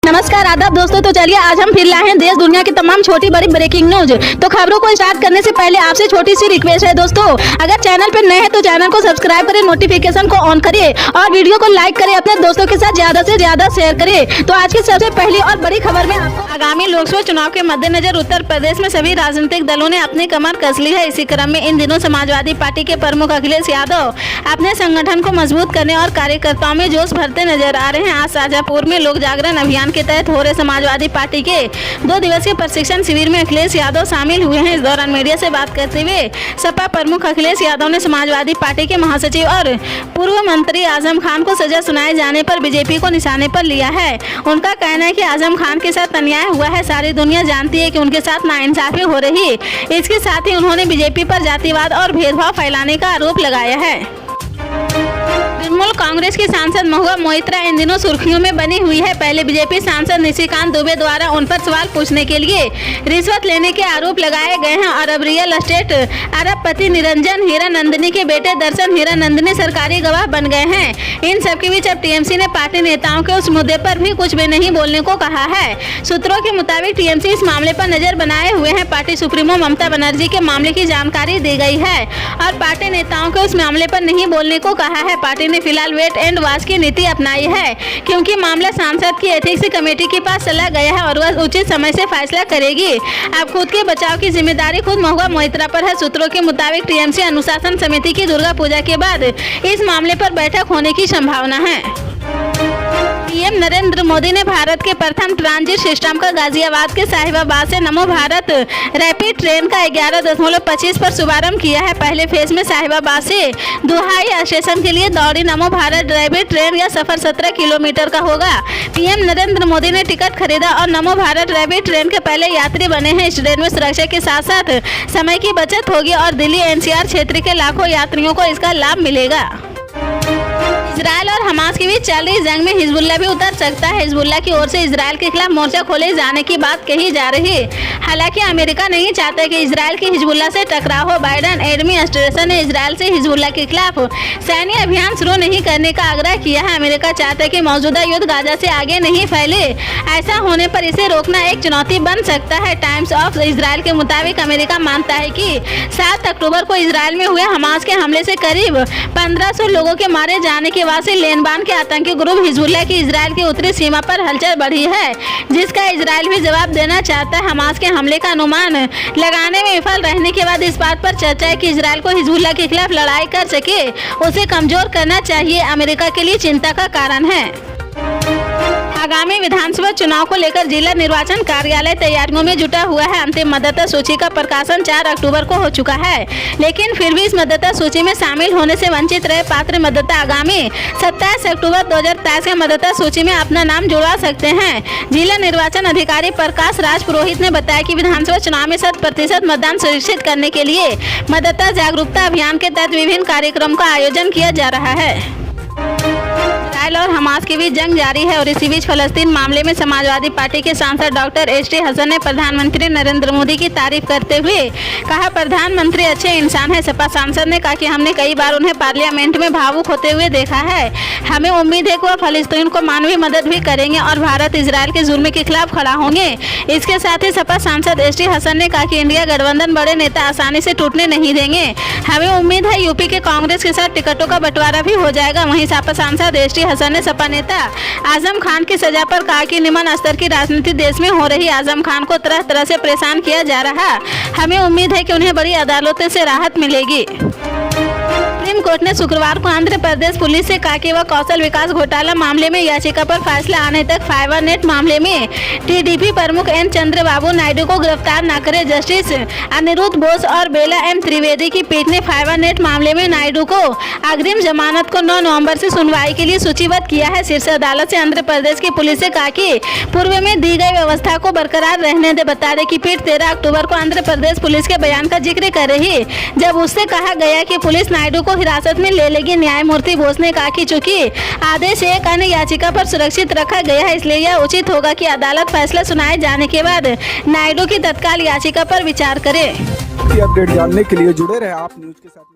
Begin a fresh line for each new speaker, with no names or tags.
नमस्कार आदाब दोस्तों। तो चलिए आज हम फिर लाए हैं देश दुनिया की तमाम छोटी बड़ी ब्रेकिंग न्यूज। तो खबरों को स्टार्ट करने से पहले आपसे छोटी सी रिक्वेस्ट है दोस्तों, अगर चैनल पर नए हैं तो चैनल को सब्सक्राइब करें, नोटिफिकेशन को ऑन करिए और वीडियो को लाइक करें, अपने दोस्तों के साथ ज्यादा से ज्यादा शेयर करें। तो आज की सबसे पहली और बड़ी खबर में आपको आगामी लोकसभा चुनाव के मद्देनजर उत्तर प्रदेश में सभी राजनीतिक दलों ने अपनी कमर कस ली है। इसी क्रम में इन दिनों समाजवादी पार्टी के प्रमुख अखिलेश यादव अपने संगठन को मजबूत करने और कार्यकर्ताओं में जोश भरते नजर आ रहे हैं। आज शाहजहांपुर में लोक जागरण अभियान के तहत हो रहे समाजवादी पार्टी के 2 दिवसीय प्रशिक्षण शिविर में अखिलेश यादव शामिल हुए हैं। इस दौरान मीडिया से बात करते हुए सपा प्रमुख अखिलेश यादव ने समाजवादी पार्टी के महासचिव और पूर्व मंत्री आजम खान को सजा सुनाए जाने पर बीजेपी को निशाने पर लिया है। उनका कहना है कि आजम खान के साथ अन्याय हुआ है, सारी दुनिया जानती है कि उनके साथ नाइंसाफी हो रही। इसके साथ ही उन्होंने बीजेपी पर जातिवाद और भेदभाव फैलाने का आरोप लगाया है। तृणमूल कांग्रेस की सांसद महुआ मोइत्रा इन दिनों सुर्खियों में बनी हुई है। पहले बीजेपी सांसद निशिकांत दुबे द्वारा उन पर सवाल पूछने के लिए रिश्वत लेने के आरोप लगाए गए हैं और अब रियल एस्टेट अरबपति निरंजन हीरानंदनी के बेटे दर्शन हीरानंदनी सरकारी गवाह बन गए हैं। इन सबके बीच अब टीएमसी ने पार्टी नेताओं के उस मुद्दे पर भी कुछ भी नहीं बोलने को कहा है। सूत्रों के मुताबिक टीएमसी इस मामले पर नजर बनाए हुए हैं। पार्टी सुप्रीमो ममता बनर्जी के मामले की जानकारी दी गई है और पार्टी नेताओं को उस मामले पर नहीं बोलने को कहा है। पार्टी ने फिलहाल वेट एंड वॉच की नीति अपनाई है, क्योंकि मामला सांसद की एथिक्स कमेटी के पास चला गया है और वह उचित समय से फैसला करेगी। अब खुद के बचाव की जिम्मेदारी खुद महुआ मोइत्रा पर है। सूत्रों के मुताबिक टीएमसी अनुशासन समिति की दुर्गा पूजा के बाद इस मामले पर बैठक होने की संभावना है। पीएम नरेंद्र मोदी ने भारत के प्रथम ट्रांजिट सिस्टम का गाजियाबाद के साहिबाबाद से नमो भारत रैपिड ट्रेन का 11.25 पर शुभारंभ किया है। पहले फेज में साहिबाबाद से दुहाई स्टेशन के लिए दौड़ी नमो भारत रैपिड ट्रेन यह सफर 17 किलोमीटर का होगा। पीएम नरेंद्र मोदी ने टिकट खरीदा और नमो भारत रैपिड ट्रेन के पहले यात्री बने हैं। इस ट्रेन में सुरक्षा के साथ साथ समय की बचत होगी और दिल्ली एनसीआर क्षेत्र के लाखों यात्रियों को इसका लाभ मिलेगा। इजराइल और हमास के बीच चल रही जंग में हिजबुल्लाह भी उतर सकता है। हिजबुल्लाह की ओर से इजराइल के खिलाफ मोर्चा खोले जाने की बात कही जा रही है। हालांकि अमेरिका नहीं चाहता कि इजराइल की हिजबुल्लाह से टकराव हो। बाइडेन एडमिनिस्ट्रेशन ने इजराइल से हिजबुल्लाह के खिलाफ सैन्य अभियान शुरू नहीं करने का आग्रह किया है। अमेरिका चाहता है कि मौजूदा युद्ध गाजा से आगे नहीं फैले। ऐसा होने पर इसे रोकना एक चुनौती बन सकता है। टाइम्स ऑफ इजराइल के मुताबिक अमेरिका मानता है कि 7 अक्टूबर को इजराइल में हुए हमास के हमले से करीब 1500 लोगों के मारे जाने के बाद से लेबनान के आतंकी ग्रुप हिजबुल्लाह की इजराइल की उत्तरी सीमा पर हलचल बढ़ी है, जिसका इजराइल भी जवाब देना चाहता है। हमास के हमले का अनुमान लगाने में विफल रहने के बाद इस बात पर चर्चा है कि इजराइल को हिजबुल्लाह के खिलाफ लड़ाई कर सके उसे कमजोर करना चाहिए। अमेरिका के लिए चिंता का कारण है। आगामी विधानसभा चुनाव को लेकर जिला निर्वाचन कार्यालय तैयारियों में जुटा हुआ है। अंतिम मतदाता सूची का प्रकाशन 4 अक्टूबर को हो चुका है, लेकिन फिर भी इस मतदाता सूची में शामिल होने से वंचित रहे पात्र मतदाता आगामी 27 अक्टूबर 2023 के मतदाता सूची में अपना नाम जुड़वा सकते हैं। जिला निर्वाचन अधिकारी प्रकाश राज पुरोहित ने बताया कि विधानसभा चुनाव में 100% मतदान सुनिश्चित करने के लिए मतदाता जागरूकता अभियान के तहत विभिन्न कार्यक्रम का आयोजन किया जा रहा है। इजराइल और हमास के बीच जंग जारी है और इसी बीच फलस्तीन मामले में समाजवादी पार्टी के सांसद डॉक्टर एसटी हसन ने प्रधानमंत्री नरेंद्र मोदी की तारीफ करते हुए कहा, प्रधानमंत्री अच्छे इंसान है। सपा सांसद ने कहा कि हमने कई बार उन्हें पार्लियामेंट में भावुक होते हुए देखा है। हमें उम्मीद है कि वह फलस्तीन को मानवीय मदद भी करेंगे और भारत इजराइल के जुल्म के खिलाफ खड़ा होंगे। इसके साथ ही सपा सांसद एसटी हसन ने कहा कि इंडिया गठबंधन बड़े नेता आसानी से टूटने नहीं देंगे। हमें उम्मीद है यूपी के कांग्रेस के साथ टिकटों का बंटवारा भी हो जाएगा। वहीं सपा सांसद एसटी हसन ने सपा नेता आजम खान की सजा पर कहा कि निम्न स्तर की राजनीति देश में हो रही। आजम खान को तरह तरह से परेशान किया जा रहा। हमें उम्मीद है कि उन्हें बड़ी अदालतों से राहत मिलेगी। सुप्रीम कोर्ट ने शुक्रवार को आंध्र प्रदेश पुलिस से कहा कि वह कौशल विकास घोटाला मामले में याचिका पर फैसला आने तक फाइबर नेट मामले में टीडीपी प्रमुख एन चंद्रबाबू नायडू को गिरफ्तार न करे। जस्टिस अनिरुद्ध बोस और बेला एम त्रिवेदी की पीठ ने फाइबर नेट मामले में नायडू को अग्रिम जमानत को 9 नवंबर से सुनवाई के लिए सूचीबद्ध किया है। शीर्ष अदालत से आंध्र प्रदेश की पुलिस से कहा कि पूर्व में दी गई व्यवस्था को बरकरार रहने दे। बता दें कि पीठ 13 अक्टूबर को आंध्र प्रदेश पुलिस के बयान का जिक्र कर रही, जब उससे कहा गया कि पुलिस नायडू को हिरासत में ले लेगी। न्यायमूर्ति बोस ने कहा कि चूंकि आदेश एक अन्य याचिका पर सुरक्षित रखा गया है, इसलिए यह उचित होगा कि अदालत फैसला सुनाए जाने के बाद नायडू की तत्काल याचिका पर विचार करे।
अपडेट जानने के लिए जुड़े रहे आप न्यूज के साथ।